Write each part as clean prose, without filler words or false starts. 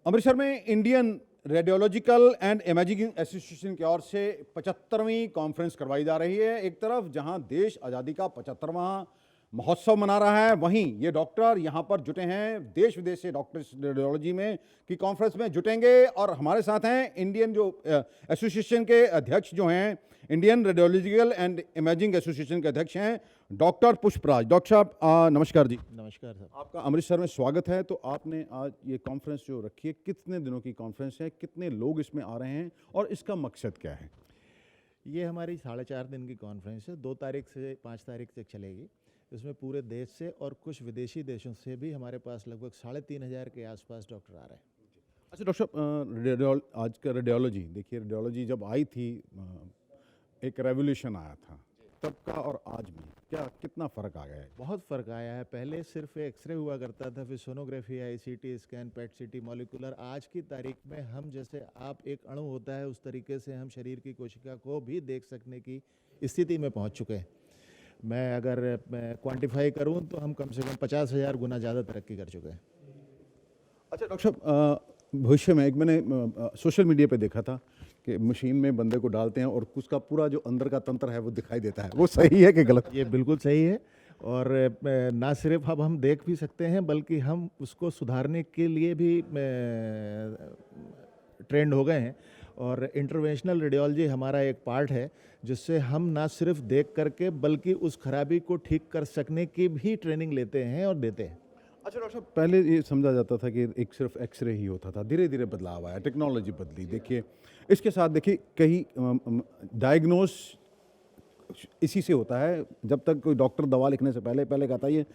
अमृतसर में Indian radiological and imaging association की ओर से 75वीं कॉन्फ्रेंस करवाई जा रही है। एक तरफ जहां देश आज़ादी का 75वां महोत्सव मना रहा है, वहीं ये डॉक्टर यहां पर जुटे हैं, देश विदेश से डॉक्टर रेडियोलॉजी में की कॉन्फ्रेंस में जुटेंगे। और हमारे साथ हैं इंडियन जो एसोसिएशन के अध्यक्ष जो हैं, Indian radiological and imaging association के अध्यक्ष हैं डॉक्टर पुष्पराज। डॉक्टर साहब नमस्कार जी। नमस्कार सर। आपका अमृतसर में स्वागत है। तो आपने आज ये कॉन्फ्रेंस जो रखी है, कितने दिनों की कॉन्फ्रेंस है, कितने लोग इसमें आ रहे हैं और इसका मकसद क्या है? ये हमारी 4.5 दिन की कॉन्फ्रेंस है, 2 तारीख से 5 तारीख तक चलेगी। इसमें पूरे देश से और कुछ विदेशी देशों से भी हमारे पास लगभग 3,500 के आसपास डॉक्टर आ रहे हैं। अच्छा डॉक्टर साहब, आज का रेडियोलॉजी देखिए, रेडियोलॉजी जब आई थी एक रेवोल्यूशन आया था तब का और आज में क्या कितना फ़र्क आ गया है? बहुत फ़र्क आया है। पहले सिर्फ एक्सरे हुआ करता था, फिर सोनोग्राफी आई, सीटी स्कैन, पेट सीटी, मॉलिकुलर। आज की तारीख में हम जैसे आप एक अणु होता है उस तरीके से हम शरीर की कोशिका को भी देख सकने की स्थिति में पहुंच चुके हैं। मैं अगर क्वांटिफाई करूं तो हम कम से कम 50,000 गुना ज़्यादा तरक्की कर चुके हैं। अच्छा डॉक्टर साहब, भविष्य में एक मैंने सोशल मीडिया पे देखा था कि मशीन में बंदे को डालते हैं और उसका पूरा जो अंदर का तंत्र है वो दिखाई देता है, वो सही है कि गलत? ये बिल्कुल सही है। और ना सिर्फ अब हम देख भी सकते हैं बल्कि हम उसको सुधारने के लिए भी ट्रेंड हो गए हैं। और इंटरवेंशनल रेडियोलॉजी हमारा एक पार्ट है जिससे हम ना सिर्फ देख करके बल्कि उस खराबी को ठीक कर सकने की भी ट्रेनिंग लेते हैं और देते हैं। अच्छा डॉक्टर साहब, पहले ये समझा जाता था कि एक सिर्फ एक्सरे ही होता था, धीरे धीरे बदलाव आया, टेक्नोलॉजी बदली। देखिए इसके साथ देखिए कहीं डायग्नोस इसी से होता है। जब तक कोई डॉक्टर दवा लिखने से पहले पहले कहता है ये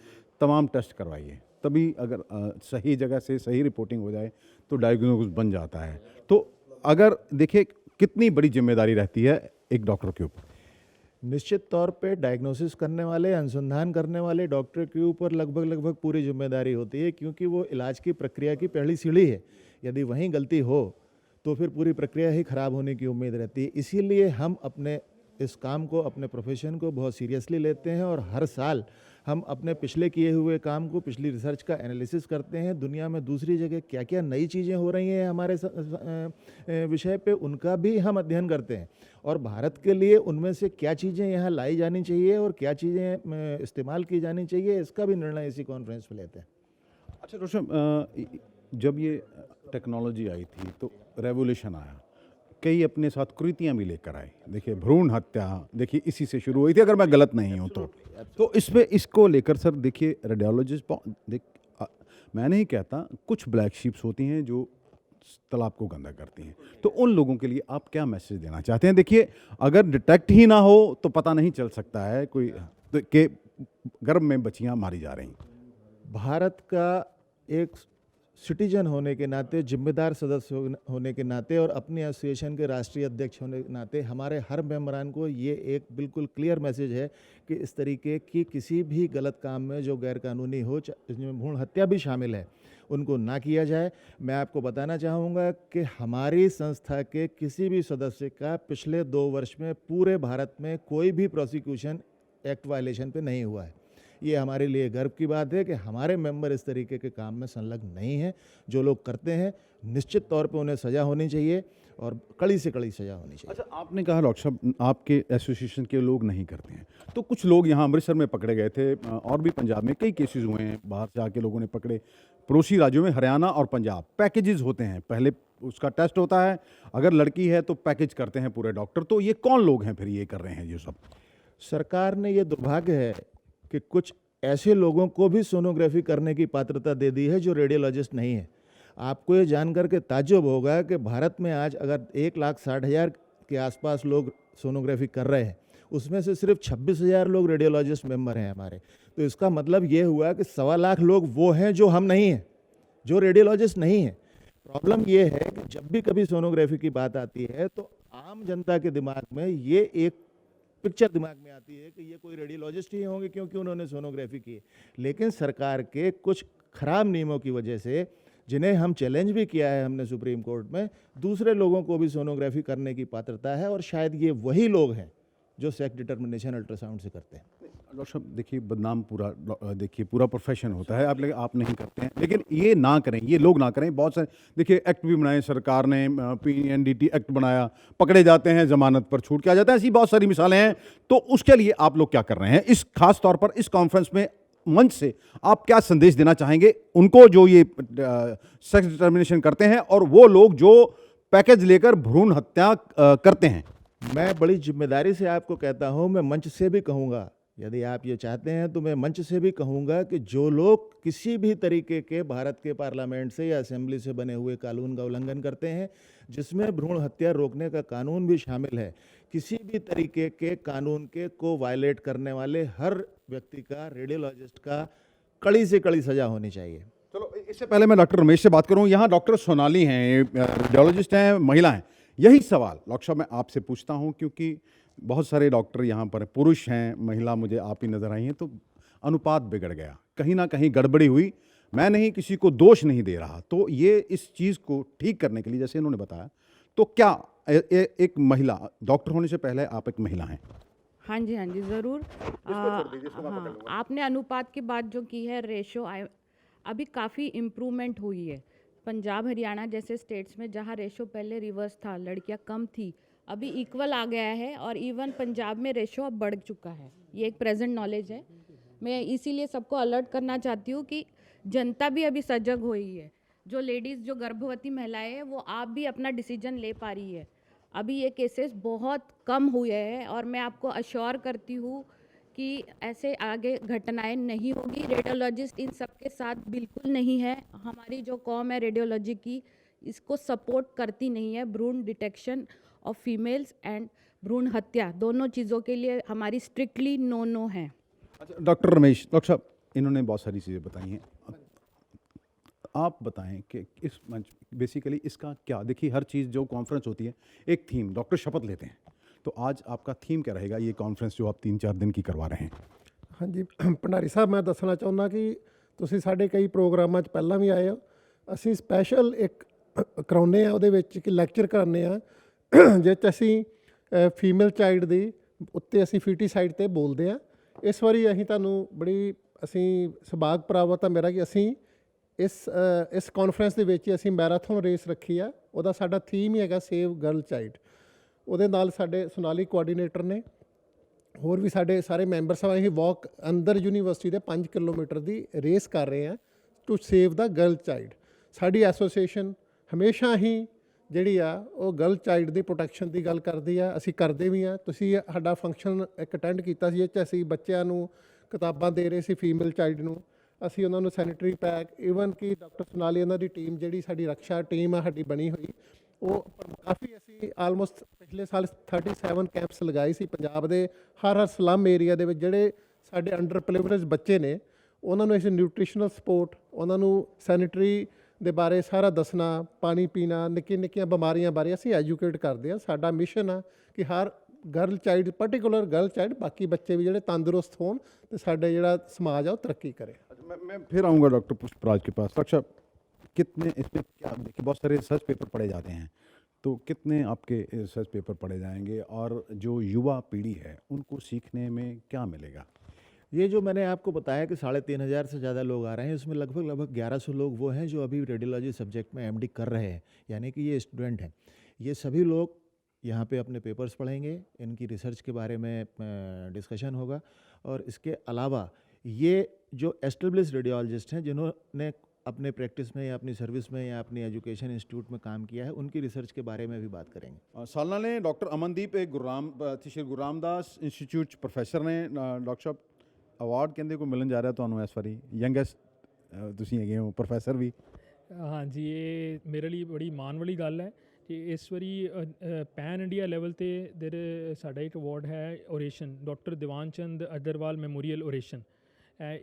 तमाम टेस्ट करवाइए, तभी अगर सही जगह से सही रिपोर्टिंग हो जाए तो डायग्नोस बन जाता है। तो अगर देखिए कितनी बड़ी जिम्मेदारी रहती है एक डॉक्टर के ऊपर? निश्चित तौर पे डायग्नोसिस करने वाले, अनुसंधान करने वाले डॉक्टर के ऊपर लगभग पूरी जिम्मेदारी होती है, क्योंकि वो इलाज की प्रक्रिया की पहली सीढ़ी है। यदि वहीं गलती हो तो फिर पूरी प्रक्रिया ही खराब होने की उम्मीद रहती है। इसीलिए हम अपने इस काम को, अपने प्रोफेशन को बहुत सीरियसली लेते हैं और हर साल हम अपने पिछले किए हुए काम को, पिछली रिसर्च का एनालिसिस करते हैं। दुनिया में दूसरी जगह क्या क्या नई चीज़ें हो रही हैं हमारे विषय पे, उनका भी हम अध्ययन करते हैं। और भारत के लिए उनमें से क्या चीज़ें यहाँ लाई जानी चाहिए और क्या चीज़ें इस्तेमाल की जानी चाहिए, इसका भी निर्णय इसी कॉन्फ्रेंस में लेते हैं। अच्छा डॉक्टर साहब, जब ये टेक्नोलॉजी आई थी तो रेवोल्यूशन आया, कई अपने साथ कृतियाँ भी लेकर आए। देखिए भ्रूण हत्या देखिए इसी से शुरू हुई थी, अगर मैं गलत नहीं हूँ तो इसमें इसको लेकर सर देखिए रेडियोलॉजिस्ट मैं नहीं कहता, कुछ ब्लैक शीप्स होती हैं जो तालाब को गंदा करती हैं, तो उन लोगों के लिए आप क्या मैसेज देना चाहते हैं? देखिए अगर डिटेक्ट ही ना हो तो पता नहीं चल सकता है कोई तो कि गर्भ में बच्चियाँ मारी जा रही। भारत का एक सिटीजन होने के नाते, जिम्मेदार सदस्य होने के नाते और अपनी एसोसिएशन के राष्ट्रीय अध्यक्ष होने के नाते हमारे हर मेंबरान को ये एक बिल्कुल क्लियर मैसेज है कि इस तरीके की किसी भी गलत काम में जो गैरकानूनी हो, जिसमें भ्रूण हत्या भी शामिल है, उनको ना किया जाए। मैं आपको बताना चाहूँगा कि हमारी संस्था के किसी भी सदस्य का पिछले 2 वर्ष में पूरे भारत में कोई भी प्रोसिक्यूशन एक्ट वायलेशन पे नहीं हुआ है। ये हमारे लिए गर्व की बात है कि हमारे मेंबर इस तरीके के काम में संलग्न नहीं हैं। जो लोग करते हैं निश्चित तौर पे उन्हें सज़ा होनी चाहिए और कड़ी से कड़ी सज़ा होनी चाहिए। अच्छा, आपने कहा डॉक्टर साहब आपके एसोसिएशन के लोग नहीं करते हैं, तो कुछ लोग यहाँ अमृतसर में पकड़े गए थे और भी पंजाब में कई केसेस हुए हैं, बाहर से आके लोगों ने पकड़े। पड़ोसी राज्यों में हरियाणा और पंजाब पैकेजेस होते हैं, पहले उसका टेस्ट होता है, अगर लड़की है तो पैकेज करते हैं पूरे डॉक्टर। तो ये कौन लोग हैं फिर ये कर रहे हैं ये सब? सरकार ने ये दुर्भाग्य है कि कुछ ऐसे लोगों को भी सोनोग्राफी करने की पात्रता दे दी है जो रेडियोलॉजिस्ट नहीं है। आपको ये जानकर के ताज्जुब होगा कि भारत में आज अगर 1,60,000 के आसपास लोग सोनोग्राफी कर रहे हैं, उसमें से सिर्फ 26,000 लोग रेडियोलॉजिस्ट मेंबर हैं हमारे। तो इसका मतलब ये हुआ कि 1.25 लाख लोग वो हैं जो हम नहीं हैं, जो रेडियोलॉजिस्ट नहीं हैं। प्रॉब्लम ये है कि जब भी कभी सोनोग्राफी की बात आती है तो आम जनता के दिमाग में ये एक पिक्चर दिमाग में आती है कि ये कोई रेडियोलॉजिस्ट ही होंगे क्योंकि उन्होंने सोनोग्राफी की। लेकिन सरकार के कुछ खराब नियमों की वजह से, जिन्हें हम चैलेंज भी किया है हमने सुप्रीम कोर्ट में, दूसरे लोगों को भी सोनोग्राफी करने की पात्रता है और शायद ये वही लोग हैं जो सेक्स डिटर्मिनेशन अल्ट्रासाउंड से करते हैं। डॉक्टर साहब देखिए बदनाम पूरा देखिए पूरा प्रोफेशन होता है, आप नहीं करते हैं, लेकिन ये ना करें, ये लोग ना करें। बहुत सारे देखिए एक्ट भी बनाए सरकार ने, PNDT एक्ट बनाया, पकड़े जाते हैं, जमानत पर छूट के आ जाते हैं, ऐसी बहुत सारी मिसालें हैं। तो उसके लिए आप लोग क्या कर रहे हैं इस खास तौर पर इस कॉन्फ्रेंस में, मंच से आप क्या संदेश देना चाहेंगे उनको जो ये सेक्स डिटर्मिनेशन करते हैं और वो लोग जो पैकेज लेकर भ्रूण हत्या करते हैं? मैं बड़ी जिम्मेदारी से आपको कहता हूं, मैं मंच से भी कहूंगा, यदि आप ये चाहते हैं तो मैं मंच से भी कहूंगा कि जो लोग किसी भी तरीके के भारत के पार्लियामेंट से या असेंबली से बने हुए कानून का उल्लंघन करते हैं, जिसमें भ्रूण हत्या रोकने का कानून भी शामिल है, किसी भी तरीके के कानून के को वायलेट करने वाले हर व्यक्ति का, रेडियोलॉजिस्ट का कड़ी से कड़ी सजा होनी चाहिए। चलो इससे पहले मैं डॉक्टर रमेश से बात करूं, यहाँ डॉक्टर सोनाली हैं, रेडियोलॉजिस्ट हैं, महिला हैं। यही सवाल डॉक्टर साहब मैं आपसे पूछता हूं, क्योंकि बहुत सारे डॉक्टर यहाँ पर पुरुष हैं, महिला मुझे आप ही नज़र आई हैं, तो अनुपात बिगड़ गया, कहीं ना कहीं गड़बड़ी हुई। मैं नहीं किसी को दोष नहीं दे रहा, तो ये इस चीज़ को ठीक करने के लिए जैसे इन्होंने बताया, तो क्या एक महिला डॉक्टर होने से पहले आप एक महिला हैं? हाँ जी, हाँ जी, ज़रूर। हाँ, आपने अनुपात की बात जो की है, रेशो अभी काफ़ी इम्प्रूवमेंट हुई है। पंजाब हरियाणा जैसे स्टेट्स में जहाँ रेशो पहले रिवर्स था, लड़कियाँ कम थी, अभी इक्वल आ गया है, और इवन पंजाब में रेशो अब बढ़ चुका है। ये एक प्रेजेंट नॉलेज है। मैं इसीलिए सबको अलर्ट करना चाहती हूँ कि जनता भी अभी सजग हुई है। जो लेडीज़, जो गर्भवती महिलाएं हैं, वो आप भी अपना डिसीजन ले पा रही है। अभी ये केसेस बहुत कम हुए हैं, और मैं आपको अश्योर करती हूँ कि ऐसे आगे घटनाएं नहीं होगी। रेडियोलॉजिस्ट इन सब के साथ बिल्कुल नहीं है। हमारी जो कॉम है रेडियोलॉजी की, इसको सपोर्ट करती नहीं है। भ्रूण डिटेक्शन ऑफ फीमेल्स एंड भ्रूण हत्या, दोनों चीज़ों के लिए हमारी स्ट्रिक्टली नो है। अच्छा डॉक्टर रमेश, डॉक्टर साहब इन्होंने बहुत सारी चीज़ें बताई हैं, आप बताएं कि इस मंच बेसिकली इसका क्या, देखिए हर चीज़ जो कॉन्फ्रेंस होती है एक थीम, डॉक्टर शपथ लेते हैं, तो आज आपका थीम क्या रहेगा ये कॉन्फ्रेंस जो आप 3-4 दिन की करवा रहे हैं? हाँ जी ਭੰਡਾਰੀ ਸਾਹਿਬ, ਮੈਂ ਦੱਸਣਾ ਚਾਹੁੰਦਾ ਕਿ ਤੁਸੀਂ ਸਾਡੇ ਕਈ ਪ੍ਰੋਗਰਾਮਾਂ 'ਚ ਪਹਿਲਾਂ ਵੀ ਆਏ ਹੋ। ਅਸੀਂ ਸਪੈਸ਼ਲ ਇੱਕ ਕਰਾਉਂਦੇ ਆ, ਉਹਦੇ ਵਿੱਚ ਕਿ ਲੈਕਚਰ ਕਰਾਉਂਦੇ ਆ, ਜਿਸ 'ਚ ਅਸੀਂ ਫੀਮੇਲ ਚਾਈਲਡ ਦੀ ਉੱਤੇ ਅਸੀਂ ਫੀਟੀਸਾਈਡ 'ਤੇ ਬੋਲਦੇ ਆ। ਇਸ ਵਾਰੀ ਅਸੀਂ ਤੁਹਾਨੂੰ ਬੜੀ ਅਸੀਂ ਸੁਭਾਗ ਪ੍ਰਾਪਤ ਆ ਮੇਰਾ ਕਿ ਅਸੀਂ ਇਸ ਕਾਨਫਰੰਸ ਦੇ ਵਿੱਚ ਅਸੀਂ ਮੈਰਾਥਨ ਰੇਸ ਰੱਖੀ ਆ। ਉਹਦਾ ਸਾਡਾ ਥੀਮ ਹੀ ਹੈਗਾ ਸੇਵ ਗਰਲ ਚਾਈਲਡ। ਉਹਦੇ ਨਾਲ ਸਾਡੇ ਸੋਨਾਲੀ ਕੋਆਰਡੀਨੇਟਰ ਨੇ, ਹੋਰ ਵੀ ਸਾਡੇ ਸਾਰੇ ਮੈਂਬਰ ਸਾਹਿਬ, ਅਸੀਂ ਵਾਕ ਅੰਦਰ ਯੂਨੀਵਰਸਿਟੀ ਦੇ 5 ਕਿਲੋਮੀਟਰ ਦੀ ਰੇਸ ਕਰ ਰਹੇ ਹਾਂ to save the girl child. ਸਾਡੀ ਐਸੋਸੀਏਸ਼ਨ ਹਮੇਸ਼ਾ ਹੀ ਜਿਹੜੀ ਆ ਉਹ ਗਰਲ ਚਾਈਲਡ ਦੀ ਪ੍ਰੋਟੈਕਸ਼ਨ ਦੀ ਗੱਲ ਕਰਦੀ ਆ, ਅਸੀਂ ਕਰਦੇ ਵੀ ਆ। ਤੁਸੀਂ ਸਾਡਾ ਫੰਕਸ਼ਨ ਇੱਕ ਅਟੈਂਡ ਕੀਤਾ ਸੀ, ਜਿਸ 'ਚ ਅਸੀਂ ਬੱਚਿਆਂ ਨੂੰ ਕਿਤਾਬਾਂ ਦੇ ਰਹੇ ਸੀ, ਫੀਮੇਲ ਚਾਈਲਡ ਨੂੰ ਅਸੀਂ ਉਹਨਾਂ ਨੂੰ ਸੈਨੀਟਰੀ ਪੈਕ, ਈਵਨ ਕਿ ਡਾਕਟਰ ਸੋਨਾਲੀ ਉਹਨਾਂ ਦੀ ਟੀਮ ਜਿਹੜੀ ਸਾਡੀ ਰਕਸ਼ਾ ਟੀਮ ਆ ਸਾਡੀ ਬਣੀ ਹੋਈ, ਉਹ ਕਾਫੀ ਅਸੀਂ ਆਲਮੋਸਟ ਪਿਛਲੇ ਸਾਲ 37 ਕੈਂਪਸ ਲਗਾਏ ਸੀ ਪੰਜਾਬ ਦੇ ਹਰ ਸਲਮ ਏਰੀਆ ਦੇ ਵਿੱਚ। ਜਿਹੜੇ ਸਾਡੇ ਅੰਡਰ ਪ੍ਰਿਵਿਲੇਜ ਬੱਚੇ ਨੇ ਉਹਨਾਂ ਨੂੰ ਅਸੀਂ ਨਿਊਟ੍ਰੀਸ਼ਨਲ ਸਪੋਰਟ, ਉਹਨਾਂ ਨੂੰ ਸੈਨੀਟਰੀ ਦੇ ਬਾਰੇ ਸਾਰਾ ਦੱਸਣਾ, ਪਾਣੀ ਪੀਣਾ, ਨਿੱਕੀਆਂ ਨਿੱਕੀਆਂ ਬਿਮਾਰੀਆਂ ਬਾਰੇ ਅਸੀਂ ਐਜੂਕੇਟ ਕਰਦੇ ਹਾਂ। ਸਾਡਾ ਮਿਸ਼ਨ ਆ ਕਿ ਹਰ girl child, particular girl child, ਬਾਕੀ ਬੱਚੇ भी ਜਿਹੜੇ ਤੰਦਰੁਸਤ ਹੋਣ ਤੇ ਸਾਡਾ ਜਿਹੜਾ ਸਮਾਜ ਆ ਉਹ ਤਰੱਕੀ करे। मैं फिर आऊँगा डॉक्टर पुष्पराज के पास। डॉक्टर साहब कितने इसमें क्या, देखिए बहुत सारे रिसर्च पेपर पढ़े जाते हैं, तो कितने आपके रिसर्च पेपर पढ़े जाएंगे और जो युवा पीढ़ी है उनको सीखने में क्या मिलेगा? ये जो मैंने आपको बताया कि 3500 से ज़्यादा लोग आ रहे हैं, उसमें लगभग 1100 लोग वो हैं जो अभी रेडियोलॉजी सब्जेक्ट में MD कर रहे हैं, यानी कि ये स्टूडेंट हैं। ये सभी लोग यहाँ पे अपने पेपर्स पढ़ेंगे, इनकी रिसर्च के बारे में डिस्कशन होगा, और इसके अलावा ये जो एस्टेब्लिश रेडियोलॉजिस्ट हैं जिन्होंने अपने प्रैक्टिस में या अपनी सर्विस में या अपनी एजुकेशन इंस्टीट्यूट में काम किया है, उनकी रिसर्च के बारे में भी बात करेंगे। सालना ने डॉक्टर अमनदीप एक श्री गुरु रामदास इंस्टीट्यूट प्रोफेसर ने डॉक्टर साहब अवार्ड कहते को मिलन जा रहा है ਤੁਹਾਨੂੰ ਇਸ ਵਾਰੀ ਯੰਗੈਸਟ ਤੁਸੀਂ ਹੈਗੇ ਹੋ ਪ੍ਰੋਫੈਸਰ ਵੀ। ਹਾਂਜੀ, ਇਹ ਮੇਰੇ ਲਈ ਬੜੀ ਮਾਣ ਵਾਲੀ ਗੱਲ ਹੈ ਕਿ ਇਸ ਵਾਰੀ ਪੈਨ ਇੰਡੀਆ ਲੈਵਲ ਤੇ ਸਾਡਾ ਇੱਕ ਅਵਾਰਡ ਹੈ oration, doctor Diwan Chand Agarwal memorial oration.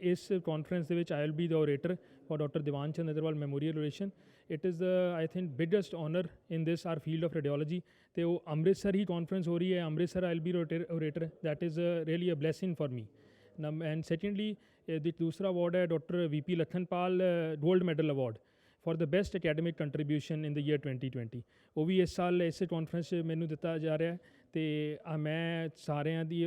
ਇਸ ਕਾਨਫਰੰਸ ਦੇ ਵਿੱਚ I will be the orator for doctor Diwan Chand Agarwal memorial oration. It is I think biggest honour in this our field of radiology, ਤੇ ਉਹ ਅੰਮ੍ਰਿਤਸਰ ਹੀ ਕਾਨਫਰੰਸ ਹੋ ਰਹੀ ਹੈ, Amritsar I will be orator. That is really a blessing for me. And secondly दूसरा award है doctor VP Lakhanpal gold medal award for the best academic contribution in the year 2020। वो भी इस साल इस कॉन्फ्रेंस मैनू दिता जा रहा है। ਤੇ ਮੈਂ ਸਾਰਿਆਂ ਦੀ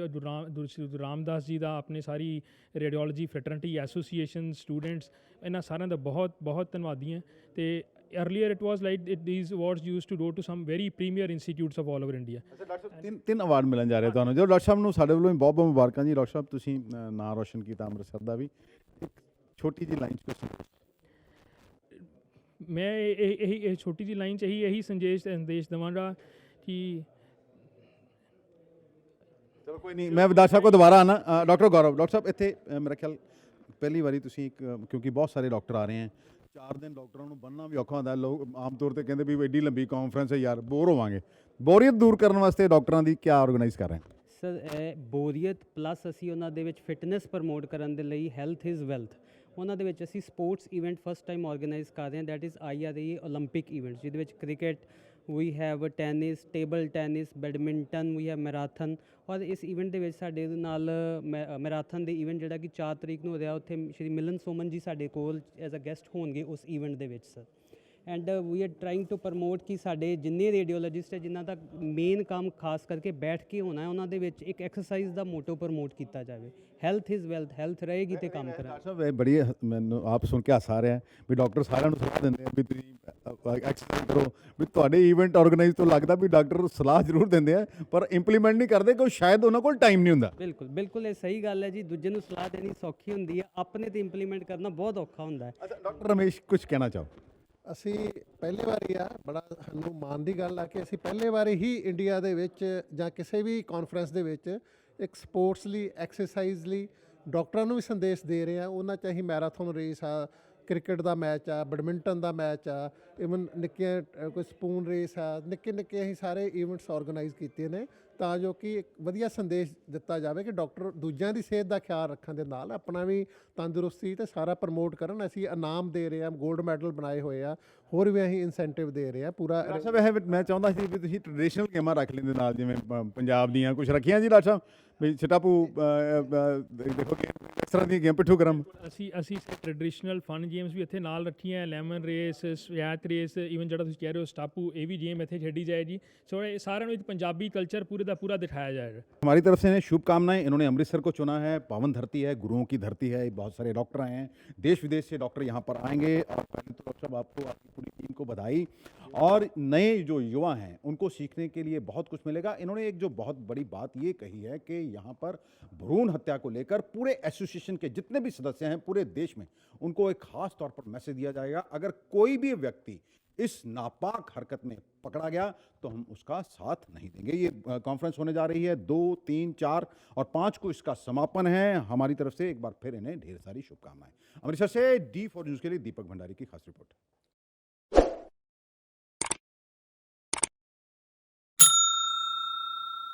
ਰਾਮਦਾਸ ਜੀ ਦਾ, ਆਪਣੇ ਸਾਰੀ ਰੇਡੀਓਲੋਜੀ ਫਰੈਟਰਨਿਟੀ ਐਸੋਸੀਏਸ਼ਨ, ਸਟੂਡੈਂਟਸ, ਇਹਨਾਂ ਸਾਰਿਆਂ ਦਾ ਬਹੁਤ ਬਹੁਤ ਧੰਨਵਾਦੀ ਹਾਂ। ਤੇ earlier it was like these awards used to go to some very premier institutes of all over India. ਅੱਛਾ ਡਾਕਟਰ ਸਾਹਿਬ, ਤਿੰਨ ਅਵਾਰਡ ਮਿਲਣ ਜਾ ਰਹੇ ਤੁਹਾਨੂੰ। ਜੋ ਡਾਕਟਰ ਸਾਹਿਬ ਨੂੰ ਸਾਡੇ ਵੱਲੋਂ ਵੀ ਬਹੁਤ ਬਹੁਤ ਮੁਬਾਰਕਾਂ ਜੀ। ਡਾਕਟਰ ਸਾਹਿਬ ਤੁਸੀਂ ਨਾਂ ਰੋਸ਼ਨ ਕੀਤਾ ਅੰਮ੍ਰਿਤਸਰ ਦਾ ਵੀ। ਇੱਕ ਛੋਟੀ ਜਿਹੀ ਲਾਈਨ 'ਚ ਕੁਐਸਚਨ। ਮੈਂ ਇਹ ਛੋਟੀ ਜਿਹੀ ਲਾਈਨ 'ਚ ਇਹੀ ਸੰਦੇਸ਼ ਦੇਵਾਂਗਾ ਕਿ ਚਲੋ ਕੋਈ ਨਹੀਂ, ਮੈਂ ਡਾਕਟਰ ਸਾਹਿਬ ਕੋ ਦੁਬਾਰਾ ਆਣਾ। ਡਾਕਟਰ ਗੌਰਵ, ਡਾਕਟਰ ਸਾਹਿਬ ਇੱਥੇ ਮੇਰਾ ਖਿਆਲ ਪਹਿਲੀ ਵਾਰੀ ਤੁਸੀਂ ਕਿਉਂਕਿ ਬਹੁਤ ਸਾਰੇ ਡਾਕਟਰ ਆ ਰਹੇ ਹੈ, 4 ਦਿਨ ਡਾਕਟਰਾਂ ਨੂੰ ਬੰਨ੍ਹਣਾ ਵੀ ਔਖਾ ਹੁੰਦਾ। ਲੋਕ ਆਮ ਤੌਰ ਤੇ ਕਹਿੰਦੇ ਵੀ ਐਡੀ ਲੰਬੀ ਕਾਨਫਰੰਸ ਹੈ ਯਾਰ, ਬੋਰ ਹੋਵਾਂਗੇ। ਬੋਰੀਅਤ ਦੂਰ ਕਰਨ ਵਾਸਤੇ ਡਾਕਟਰਾਂ ਦੀ ਕੀ ਆਰਗੇਨਾਈਜ਼ ਕਰ ਰਹੇ ਹੈ? ਸਰ ਬੋਰੀਅਤ ਪਲੱਸ ਅਸੀਂ ਉਹਨਾਂ ਦੇ ਵਿੱਚ ਫਿਟਨੈਸ ਪ੍ਰਮੋਟ ਕਰਨ ਦੇ ਲਈ ਹੈਲਥ ਇਜ਼ ਵੈਲਥ, ਉਹਨਾਂ ਦੇ ਵਿੱਚ ਅਸੀਂ sports event first time organise ਕਰ ਰਹੇ ਹਾਂ। That is IRA Olympic events, ਜਿਹਦੇ ਵਿੱਚ cricket, we have tennis, table tennis, badminton, we have marathon. ਔਰ ਇਸ ਇਵੈਂਟ ਦੇ ਵਿੱਚ ਸਾਡੇ ਨਾਲ ਮੈਰਾਥਨ ਦੇ ਇਵੈਂਟ ਜਿਹੜਾ ਕਿ 4 ਤਰੀਕ ਨੂੰ ਹੋ ਰਿਹਾ, ਉੱਥੇ ਸ਼੍ਰੀ ਮਿਲਨ ਸੋਮਨ ਜੀ ਸਾਡੇ ਕੋਲ ਐਜ਼ ਅ ਗੈਸਟ ਹੋਣਗੇ ਉਸ ਇਵੈਂਟ ਦੇ ਵਿੱਚ sir. And we are trying to promote ਕਿ ਸਾਡੇ ਜਿੰਨੇ ਰੇਡੀਓਲੋਜਿਸਟ ਹੈ ਜਿਨ੍ਹਾਂ ਦਾ ਮੇਨ ਕੰਮ ਖਾਸ ਕਰਕੇ ਬੈਠ ਕੇ ਹੋਣਾ ਹੈ, ਉਹਨਾਂ ਦੇ ਵਿੱਚ ਇੱਕ ਐਕਸਰਸਾਈਜ਼ ਦਾ ਮੋਟੋ ਪ੍ਰਮੋਟ ਕੀਤਾ ਜਾਵੇ। ਹੈਲਥ ਇਜ਼ ਵੈਲਥ, ਹੈਲਥ ਰਹੇਗੀ ਤੇ ਕੰਮ ਕਰਾਂਗੇ। ਡਾਕਟਰ ਸਾਹਿਬ ਇਹ ਬੜੀ ਮੈਨੂੰ ਆਪ ਸੁਣ ਕੇ ਹਾਸਾ ਆ ਰਿਹਾ ਵੀ ਡਾਕਟਰ ਸਾਰਿਆਂ ਨੂੰ ਸਲਾਹ ਦਿੰਦੇ ਆ ਵੀ ਤੁਸੀਂ ਐਕਸਰਸਾਈਜ਼ ਕਰੋ। ਵੀ ਤੁਹਾਡੇ ਈਵੈਂਟ ਆਰਗੇਨਾਈਜ਼ ਤੋਂ ਲੱਗਦਾ ਵੀ ਡਾਕਟਰ ਸਲਾਹ ਜ਼ਰੂਰ ਦਿੰਦੇ ਆ ਪਰ ਇੰਪਲੀਮੈਂਟ ਨਹੀਂ ਕਰਦੇ, ਕਿਉਂਕਿ ਸ਼ਾਇਦ ਉਹਨਾਂ ਕੋਲ ਟਾਈਮ ਨਹੀਂ ਹੁੰਦਾ। ਬਿਲਕੁਲ ਬਿਲਕੁਲ, ਇਹ ਸਹੀ ਗੱਲ ਹੈ ਜੀ। ਦੂਜੇ ਨੂੰ ਸਲਾਹ ਦੇਣੀ ਸੌਖੀ ਹੁੰਦੀ ਹੈ, ਆਪਣੇ ਤੇ ਇੰਪਲੀਮੈਂਟ ਕਰਨਾ ਬਹੁਤ ਔਖਾ ਹੁੰਦਾ ਹੈ। ਅੱਛਾ ਡਾਕਟਰ ਰਮੇਸ਼, ਕੁਝ ਕਹਿਣਾ ਚਾਹੋ? ਅਸੀਂ ਪਹਿਲੀ ਵਾਰੀ ਆ, ਬੜਾ ਸਾਨੂੰ ਮਾਣ ਦੀ ਗੱਲ ਆ ਕਿ ਅਸੀਂ ਪਹਿਲੇ ਵਾਰੀ ਹੀ ਇੰਡੀਆ ਦੇ ਵਿੱਚ ਜਾਂ ਕਿਸੇ ਵੀ ਕਾਨਫਰੰਸ ਦੇ ਵਿੱਚ ਇੱਕ ਸਪੋਰਟਸ ਲਈ, ਐਕਸਰਸਾਈਜ਼ ਲਈ ਡਾਕਟਰਾਂ ਨੂੰ ਵੀ ਸੰਦੇਸ਼ ਦੇ ਰਹੇ ਆ। ਉਹਨਾਂ 'ਚ ਅਸੀਂ ਮੈਰਾਥਨ ਰੇਸ ਆ, ਕ੍ਰਿਕਟ ਦਾ ਮੈਚ ਆ, ਬੈਡਮਿੰਟਨ ਦਾ ਮੈਚ ਆ, ਇਵਨ ਨਿੱਕੀਆਂ ਕੋਈ ਸਪੂਨ ਰੇਸ ਆ, ਨਿੱਕੇ ਨਿੱਕੇ ਅਸੀਂ ਸਾਰੇ ਇਵੈਂਟਸ ਆਰਗੇਨਾਈਜ਼ ਕੀਤੇ ਨੇ ਤਾਂ ਜੋ ਕਿ ਇੱਕ ਵਧੀਆ ਸੰਦੇਸ਼ ਦਿੱਤਾ ਜਾਵੇ ਕਿ ਡਾਕਟਰ ਦੂਜਿਆਂ ਦੀ ਸਿਹਤ ਦਾ ਖਿਆਲ ਰੱਖਣ ਦੇ ਨਾਲ ਆਪਣਾ ਵੀ ਤੰਦਰੁਸਤੀ ਤੇ ਸਾਰਾ ਪ੍ਰਮੋਟ ਕਰਨ। ਅਸੀਂ ਇਨਾਮ ਦੇ ਰਹੇ ਹਾਂ, 골ਡ ਮੈਡਲ ਬਣਾਏ ਹੋਏ ਆ, ਹੋਰ ਵੀ ਅਸੀਂ ਇਨਸੈਂਟਿਵ ਦੇ ਰਹੇ ਹਾਂ ਪੂਰਾ। ਡਾਕਟਰ ਸਾਹਿਬ ਇਹ ਮੈਂ ਚਾਹੁੰਦਾ ਸੀ ਵੀ ਤੁਸੀਂ ਟ੍ਰੈਡੀਸ਼ਨਲ ਗੇਮਾਂ ਰੱਖ ਲੈਂਦੇ ਨਾਲ, ਜਿਵੇਂ ਪੰਜਾਬ ਦੀਆਂ ਕੁਝ ਰੱਖੀਆਂ ਜੀ ਡਾਕਟਰ ਸਾਹਿਬ ਵੀ ਛਟਾਪੂ ਦੇਖੋ ਕਿ ਇਸ ਤਰ੍ਹਾਂ ਦੀਆਂ ਗੇਮ, ਪਿੱਠੂ ਗਰਮ। ਅਸੀਂ ਟ੍ਰੈਡੀਸ਼ਨਲ ਫਨ ਗੇਮਸ ਵੀ ਇੱਥੇ ਨਾਲ ਰੱਖੀਆਂ, ਲੈਮਨ ਰੇਸ, ਸਵੈਤ ਰੇਸ, ਈਵਨ ਜਿਹੜਾ ਤੁਸੀਂ ਕਹਿ ਰਹੇ ਹੋ ਸਟਾਪੂ, ਇਹ ਵੀ ਗੇਮ ਇੱਥੇ ਖੇਡੀ ਜਾਏਗੀ। ਸੋ ਇਹ ਸਾਰਿਆਂ ਨੂੰ ਇੱਕ ਪੰਜਾਬੀ कल्चर पूरे का पूरा दिखाया जाएगा। हमारी तरफ से शुभकामनाएं। इन्होंने अमृतसर को चुना है, पावन धरती है, गुरुओं की धरती है, बहुत सारे डॉक्टर आए हैं, देश विदेश से डॉक्टर यहाँ पर आएंगे। और पहले तो डॉक्टर साहब आपको, आपकी पूरी टीम को बधाई। और नए जो युवा हैं उनको सीखने के लिए बहुत कुछ मिलेगा। इन्होंने एक जो बहुत बड़ी बात ये कही है कि यहाँ पर भ्रूण हत्या को लेकर पूरे एसोसिएशन के जितने भी सदस्य हैं पूरे देश में, उनको एक खास तौर पर मैसेज दिया जाएगा। अगर कोई भी व्यक्ति इस नापाक हरकत में पकड़ा गया तो हम उसका साथ नहीं देंगे। ये कॉन्फ्रेंस होने जा रही है 2, 3, 4 और 5 को इसका समापन है। हमारी तरफ से एक बार फिर इन्हें ढेर सारी शुभकामनाएं। अमृतसर से D4 न्यूज़ के लिए दीपक भंडारी की खास रिपोर्ट।